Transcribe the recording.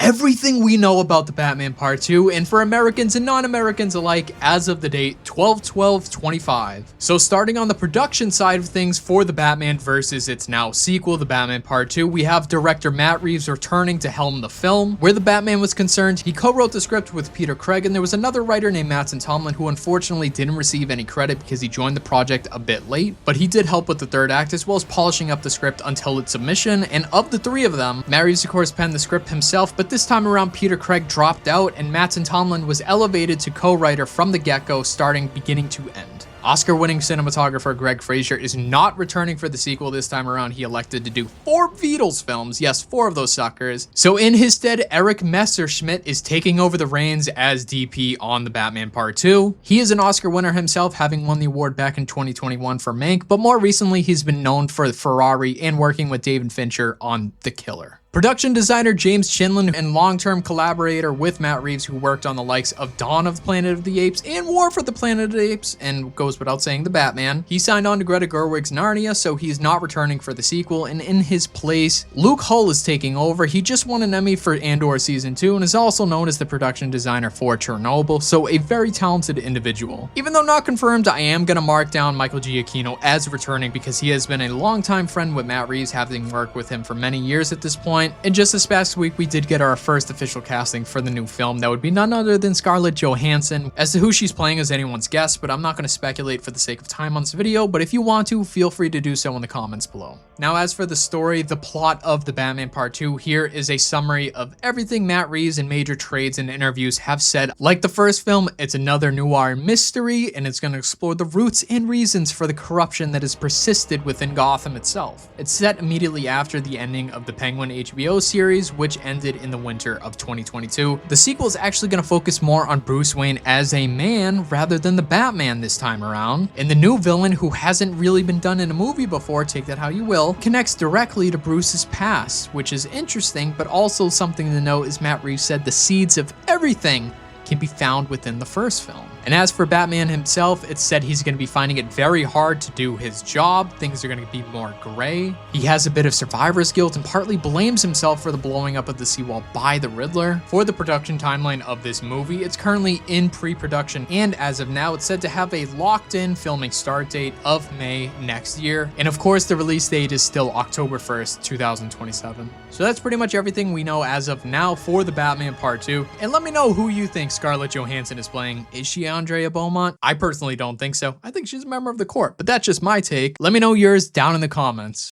everything we know about the Batman Part 2, and for Americans and non-Americans alike, as of the date 12/12/25. So starting on the production side of things for the Batman versus its now sequel, the Batman Part 2, we have director Matt Reeves returning to helm the film. Where the Batman was concerned, he co-wrote the script with Peter Craig, and there was another writer named Matt Tomlin who unfortunately didn't receive any credit because he joined the project a bit late, but he did help with the third act as well as polishing up the script until its submission. And of the three of them, Matt Reeves of course penned the script himself, but this time around Peter Craig dropped out and Matt Tomlin was elevated to co-writer from the get-go, starting beginning to end. Oscar-winning cinematographer Greg Fraser is not returning for the sequel this time around. He elected to do 4 Beatles films. Yes, 4 of those suckers. So in his stead, Eric Messerschmidt is taking over the reins as DP on the Batman Part 2. He is an Oscar winner himself, having won the award back in 2021 for Mank, but more recently he's been known for Ferrari and working with David Fincher on The Killer. Production designer James Chinlund and long-term collaborator with Matt Reeves, who worked on the likes of Dawn of the Planet of the Apes and War for the Planet of the Apes, and goes without saying the Batman. He signed on to Greta Gerwig's Narnia, so he's not returning for the sequel, and in his place, Luke Hull is taking over. He just won an Emmy for Andor Season 2 and is also known as the production designer for Chernobyl, so a very talented individual. Even though not confirmed, I am gonna mark down Michael Giacchino as returning because he has been a longtime friend with Matt Reeves, having worked with him for many years at this point. And just this past week, we did get our first official casting for the new film. That would be none other than Scarlett Johansson. As to who she's playing is anyone's guess, but I'm not going to speculate for the sake of time on this video, but if you want to, feel free to do so in the comments below. Now, as for the story, the plot of the Batman Part 2, here is a summary of everything Matt Reeves in major trades and interviews have said. Like the first film, it's another noir mystery, and it's going to explore the roots and reasons for the corruption that has persisted within Gotham itself. It's set immediately after the ending of the Penguin HBO series, which ended in the winter of 2022. The sequel is actually going to focus more on Bruce Wayne as a man rather than the Batman this time around. And the new villain, who hasn't really been done in a movie before, take that how you will, connects directly to Bruce's past, which is interesting, but also something to note is Matt Reeves said the seeds of everything can be found within the first film. And as for Batman himself, it's said he's going to be finding it very hard to do his job. Things are going to be more gray. He has a bit of survivor's guilt and partly blames himself for the blowing up of the seawall by the Riddler. For the production timeline of this movie, it's currently in pre-production, and as of now, it's said to have a locked-in filming start date of May next year. And of course, the release date is still October 1st, 2027. So that's pretty much everything we know as of now for the Batman Part 2. And let me know who you think Scarlett Johansson is playing. Is she Andrea Beaumont? I personally don't think so. I think she's a member of the court, but that's just my take. Let me know yours down in the comments.